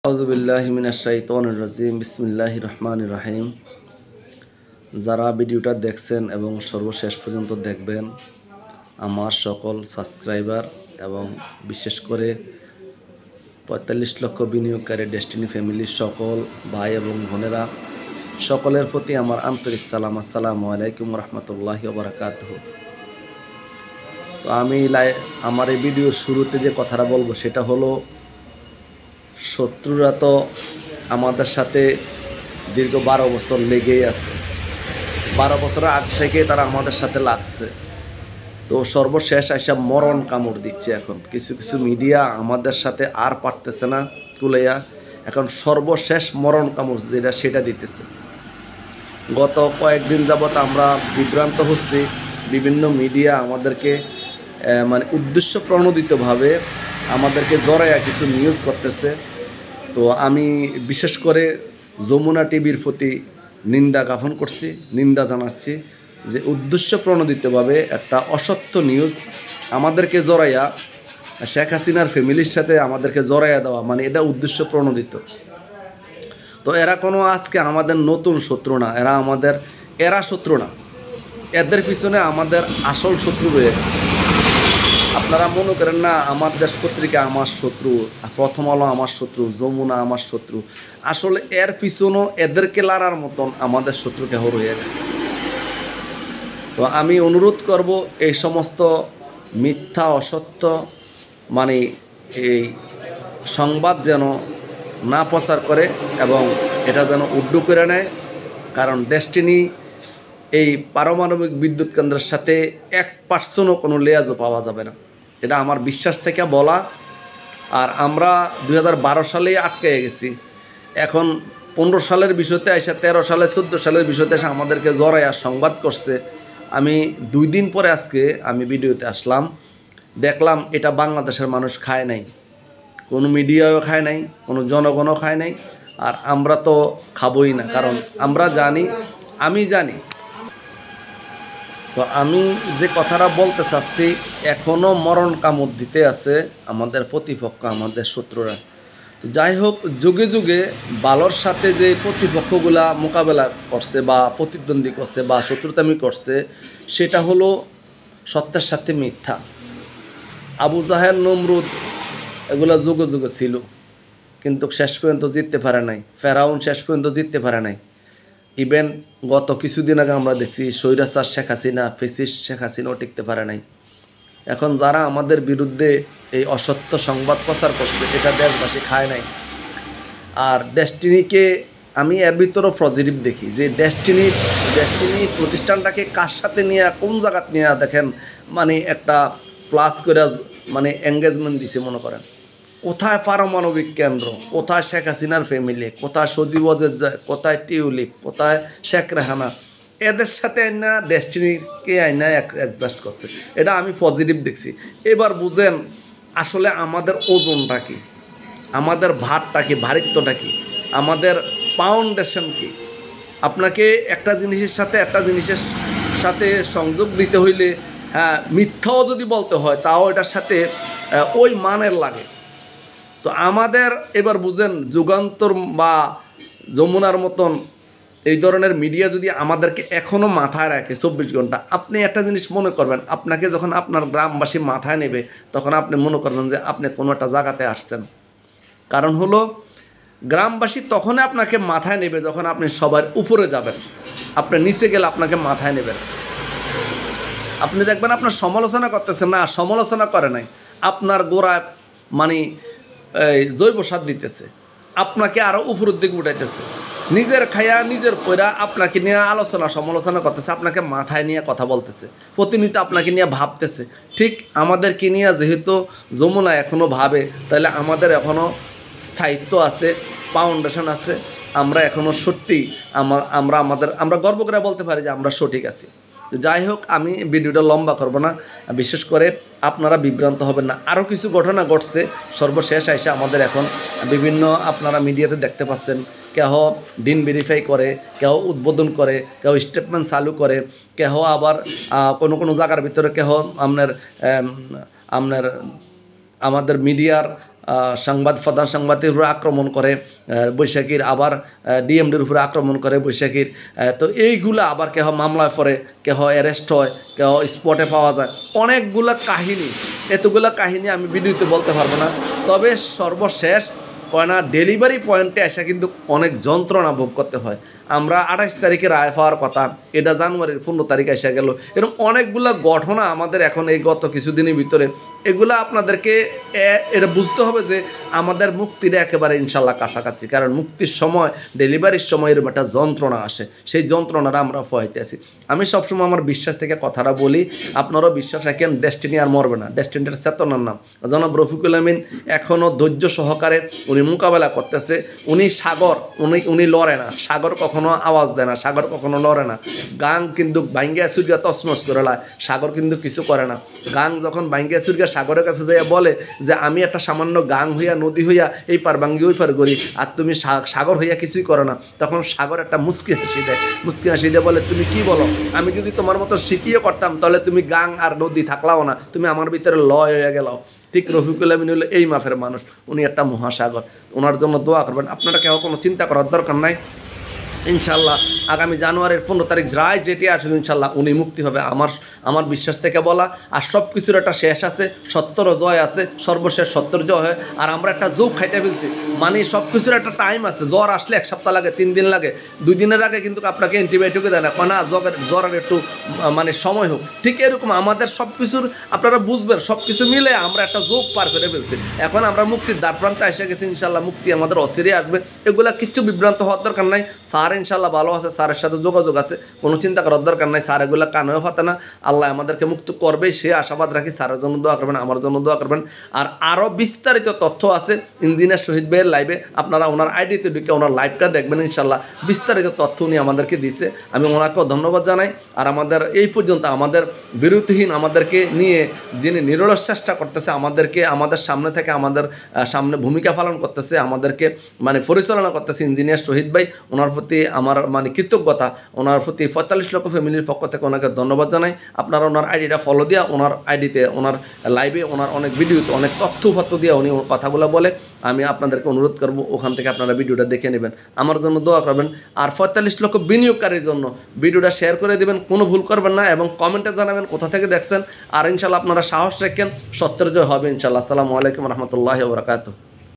আউযুবিল্লাহি মিনাশ শাইতানির রাজিম বিসমিল্লাহির রহমানির রহিম। যারা ভিডিওটা দেখছেন এবং সর্বশেষ পর্যন্ত দেখবেন, আমার সকল সাবস্ক্রাইবার এবং বিশেষ করে ৪৫ লক্ষ বিনিয়োগকারী ডেস্টিনি ফ্যামিলির সকল ভাই এবং বোনেরা, সকলের প্রতি আমার আন্তরিক সালাম। আসসালামু আলাইকুম রহমতুল্লাহি ওয়া বারাকাতুহু। তো আমি আমার এই ভিডিওর শুরুতে যে কথাটা বলবো সেটা হলো, শত্রুরা তো আমাদের সাথে দীর্ঘ 12 বছর লেগেই আছে। 12 বছরের আগ থেকে তারা আমাদের সাথে লাগছে। তো সর্বশেষ আইসা মরণ কামড় দিচ্ছে। এখন কিছু কিছু মিডিয়া আমাদের সাথে আর পারতেছে না কুলাইয়া, এখন সর্বশেষ মরণ কামড় যেটা সেটা দিতেছে। গত কয়েকদিন যাবৎ আমরা বিভ্রান্ত হচ্ছি। বিভিন্ন মিডিয়া আমাদেরকে উদ্দেশ্য প্রণোদিতভাবে আমাদেরকে জড়াইয়া কিছু নিউজ করতেছে। তো আমি বিশেষ করে যমুনা টিভির প্রতি নিন্দা জ্ঞাপন করছি, নিন্দা জানাচ্ছি যে উদ্দেশ্য প্রণোদিতভাবে একটা অসত্য নিউজ আমাদেরকে জড়াইয়া, শেখ হাসিনার ফ্যামিলির সাথে আমাদেরকে জড়াইয়া দেওয়া, এটা উদ্দেশ্য প্রণোদিত। তো এরা কোনো আজকে আমাদের নতুন শত্রু না, এরা শত্রু না, এদের পিছনে আমাদের আসল শত্রু রয়ে গেছে। আপনারা মনে করেন না আমার দেশ পত্রিকা আমার শত্রু, প্রথম আলো আমার শত্রু, যমুনা আমার শত্রু। আসলে এর পিছনও এদেরকে লড়ার মতন আমাদের শত্রু কেহ রয়ে গেছে। তো আমি অনুরোধ করব, এই সমস্ত মিথ্যা অসত্য এই সংবাদ যেন না প্রচার করে এবং এটা যেন উড্ডু করে নেয়। কারণ ডেস্টিনি এই পারমাণবিক বিদ্যুৎ কেন্দ্রের সাথে 1% কোনো লেয়াজও পাওয়া যাবে না, এটা আমার বিশ্বাস থেকে বলা। আর আমরা 2012 সালেই আটকে গেছি। এখন 15 সালের বিষয়তে এসে 13 সালে 14 সালের বিষয়তে এসে আমাদেরকে জড়াইয়া সংবাদ করছে। আমি 2 দিন পরে আজকে আমি ভিডিওতে আসলাম, দেখলাম এটা বাংলাদেশের মানুষ খায় নাই, কোনো মিডিয়াও খায় নাই, কোনো জনগণও খায় নাই। আর আমরা তো খাবই না, কারণ আমরা জানি, আমি জানি। তো আমি যে কথাটা বলতে চাচ্ছি, এখনও মরণ কামড় দিতে আছে আমাদের প্রতিপক্ষ, আমাদের শত্রুরা। তো যাই হোক, যুগে যুগে ভালোর সাথে যে প্রতিপক্ষগুলা মোকাবেলা করছে বা প্রতিদ্বন্দ্বী করছে বা শত্রুতামি করছে, সেটা হলো সত্যের সাথে মিথ্যা। আবু জাহেল, নমরুদ এগুলা যুগে যুগে ছিল, কিন্তু শেষ পর্যন্ত জিততে পারে নাই। ফেরাউন শেষ পর্যন্ত জিততে পারে নাই। ইভেন গত কিছুদিন আগে আমরা দেখছি স্বৈরাচার শেখ হাসিনা, ফেসিস্ট শেখ হাসিনাও টিকতে পারে নাই। এখন যারা আমাদের বিরুদ্ধে এই অসত্য সংবাদ প্রচার করছে, এটা দেশবাসী খায় নাই। আর ডেস্টিনিকে আমি এর ভিতরেও পজিটিভ দেখি, যে ডেস্টিনি প্রতিষ্ঠানটাকে কার সাথে নিয়ে, কোন জায়গাত নিয়ে দেখেন, একটা প্লাস করে এঙ্গেজমেন্ট দিছে। মনে করেন কোথায় পারমাণবিক কেন্দ্র, কোথায় শেখ হাসিনার ফ্যামিলি, কোথায় সজীব ওয়াজেদ, কোথায় টিউলিপ, কোথায় শেখ রেহানা, এদের সাথে আইনা ডেস্টিনিকে আইনা অ্যাডজাস্ট করছে। এটা আমি পজিটিভ দেখছি। এবার বুঝেন আসলে আমাদের ওজনটা কি, আমাদের ভারটা কি, ভারিত্বটা কি, আমাদের ফাউন্ডেশন কি। আপনাকে একটা জিনিসের সাথে সংযোগ দিতে হইলে, হ্যাঁ, মিথ্যাও যদি বলতে হয় তাও এটার সাথে ওই মানের লাগে। তো আমাদের এবার বুঝেন, যুগান্তর বা যমুনার মতন এই ধরনের মিডিয়া যদি আমাদেরকে এখনও মাথায় রাখে 24 ঘন্টা, আপনি একটা জিনিস মনে করবেন, আপনাকে যখন আপনার গ্রামবাসী মাথায় নেবে, তখন আপনি মনে করবেন যে আপনি কোনো একটা জায়গাতে আসছেন। কারণ হলো, গ্রামবাসী তখনই আপনাকে মাথায় নেবে যখন আপনি সবার উপরে যাবেন। আপনি নিচে গেলে আপনাকে মাথায় নেবেন। আপনি দেখবেন আপনার সমালোচনা করতেছেন না, সমালোচনা করে নাই, আপনার গোড়ায় জৈব সার দিতেছে, আপনাকে আরও উপরের দিকে উঠাইতেছে, নিজের খায়া নিজের পয়রা আপনাকে নিয়ে আলোচনা সমালোচনা করতেছে, আপনাকে মাথায় নিয়ে কথা বলতেছে, প্রতিনিয়ত আপনাকে নিয়ে ভাবতেছে। ঠিক আমাদেরকে নিয়ে যেহেতু যমুনা এখনও ভাবে, তাহলে আমাদের এখনও স্থায়িত্ব আছে, ফাউন্ডেশন আছে। আমরা এখনও সত্যি আমরা গর্ব করে বলতে পারি যে আমরা সঠিক আছি। যাই হোক, আমি ভিডিওটা লম্বা করব না, বিশেষ করে আপনারা বিভ্রান্ত হবেন না। আরও কিছু ঘটনা ঘটছে সর্বশেষ এসে আমাদের এখন বিভিন্ন, আপনারা মিডিয়াতে দেখতে পাচ্ছেন, কেহ দিন ভেরিফাই করে, কেহ উদ্বোধন করে, কেহ স্টেটমেন্ট চালু করে, কেহ আবার কোনো কোনো জায়গার ভিতরে কেহ আমাদের মিডিয়ার প্রধান সাংবাদিকের উপরে আক্রমণ করে বৈশাখীর, আবার ডিএমডির উপরে আক্রমণ করে বৈশাখীর। তো এইগুলা আবার কেহ মামলায় পড়ে, কেহ অ্যারেস্ট হয়, কেহ স্পটে পাওয়া যায়, অনেকগুলা কাহিনী। এতগুলা কাহিনী আমি ভিডিওতে বলতে পারবো না। তবে সর্বশেষ কয়না ডেলিভারি পয়েন্টে এসে কিন্তু অনেক যন্ত্রণা ভোগ করতে হয়। আমরা 28 তারিখে রায় পাওয়ার কথা, এটা জানুয়ারির 15 তারিখে এসে গেল। এরকম অনেকগুলো ঘটনা আমাদের এখন এই গত কিছুদিনের ভিতরে, এগুলা আপনাদেরকে এটা বুঝতে হবে যে আমাদের মুক্তির একেবারে ইনশাল্লাহ কাছাকাছি। কারণ মুক্তির সময়, ডেলিভারির সময় এরকম একটা যন্ত্রণা আসে, সেই যন্ত্রণাটা আমরা ফয়াইতে আছি। আমি সবসময় আমার বিশ্বাস থেকে কথাটা বলি, আপনারাও বিশ্বাস রাখেন, ডেস্টিনি আর মরবে না, ডেস্টিনিটার চেতনার নাম। জনাব রফিকুল আমিন এখনও ধৈর্য সহকারে উনি মোকাবেলা করতেছে। উনি সাগর, উনি লড়ে না, সাগর কখনো আওয়াজ দেয় না, সাগর কখনো লড়ে না। গাং কিন্তু ভাঙ্গিয়া চুরিয়া তসমস করে লায়, সাগর কিন্তু কিছু করে না। গাং যখন ভাঙ্গিয়া চুরিয়া সাগরের কাছে যাইয়া বলে যে আমি একটা সামান্য গাং হইয়া, নদী হইয়া এই পার ভাঙ্গি ওই পার করি, আর তুমি সাগর হইয়া কিছুই করো না, তখন সাগর একটা মুচকি হাসি দেয়। মুচকি হাসি দিয়ে বলে তুমি কি বলো, আমি যদি তোমার মতো শিখিয়ে করতাম তাহলে তুমি গাং আর নদী থাকলাও না, তুমি আমার ভিতরে লয় হয়ে গেলাও। ঠিক রফিকুল আমিন হলো এই মাফের মানুষ, উনি একটা মহাসাগর। ওনার জন্য দোয়া করবেন। আপনারা কেউ কোনো চিন্তা করার দরকার নাই। ইনশাল্লাহ আগামী জানুয়ারির 15 তারিখ রায় যেটি আসবে ইনশাল্লাহ উনি মুক্তি হবে, আমার বিশ্বাস থেকে বলা। আর সব কিছুর একটা শেষ আছে, সত্যরও জয় আছে, সর্বশেষ সত্যর জয় হয়। আর আমরা একটা যোগ খাইতে ফেলছি, মানে সব কিছুর একটা টাইম আছে। জ্বর আসলে 1 সপ্তাহ লাগে, 3 দিন লাগে, 2 দিনের আগে কিন্তু আপনাকে অ্যান্টিবায়োটিক দেয় না, না জ্বরের একটু মানে সময় হোক। ঠিক এরকম আমাদের সব কিছুর আপনারা বুঝবেন, সব কিছু মিলে আমরা একটা যোগ পার করে ফেলছি। এখন আমরা মুক্তির দ্বার প্রান্তে এসে গেছি। ইনশাল্লাহ মুক্তি আমাদের অচিরেই আসবে। এগুলা কিচ্ছু বিভ্রান্ত হওয়ার দরকার নাই। স্যার ইনশাল্লাহ ভালো আছে, স্যারের সাথে যোগাযোগ আছে, কোনো চিন্তা করার দরকার নাই। স্যার এগুলো কানেও ফাতে না, আল্লাহ আমাদেরকে মুক্ত করবে সে আশাবাদ রাখি। স্যারের জন্য দোয়া করবেন, আমার জন্য দোয়া করবেন। আর আরও বিস্তারিত তথ্য আছে ইঞ্জিনিয়ার শহীদ ভাইয়ের লাইভে, আপনারা ওনার আইডিতে ঢুকে ওনার লাইভটা দেখবেন। ইনশাল্লাহ বিস্তারিত তথ্য উনি আমাদেরকে দিছে, আমি ওনাকেও ধন্যবাদ জানাই। আর আমাদের এই পর্যন্ত আমাদের বিরতিহীন আমাদেরকে নিয়ে যিনি নিরলস চেষ্টা করতেছে, আমাদের সামনে থেকে আমাদের সামনে ভূমিকা পালন করতেছে, আমাদেরকে মানে পরিচালনা করতেছে ইঞ্জিনিয়ার শহীদ ভাই, ওনার প্রতি আমার মানে কৃতজ্ঞতা। ওনার প্রতি 45 লক্ষ ফ্যামিলির পক্ষ থেকে ওনাকে ধন্যবাদ জানাই। আপনারা ওনার আইডিটা ফলো দিয়া, ওনার আইডিতে, ওনার লাইভে, ওনার অনেক ভিডিওতে অনেক তথ্য দিয়ে উনি কথাগুলো বলে। আমি আপনাদেরকে অনুরোধ করব ওখান থেকে আপনারা ভিডিওটা দেখে নেবেন, আমার জন্য দোয়া করবেন। আর 45 লক্ষ বিনিয়োগকারীর জন্য ভিডিওটা শেয়ার করে দেবেন, কোনো ভুল করবেন না, এবং কমেন্টে জানাবেন কোথা থেকে দেখছেন। আর ইনশাল্লাহ আপনারা সাহস রাখেন, সত্যের জয় হবে ইনশাল্লাহ। আসসালামু আলাইকুম রহমতুল্লাহি ওয়া বারাকাতুহু।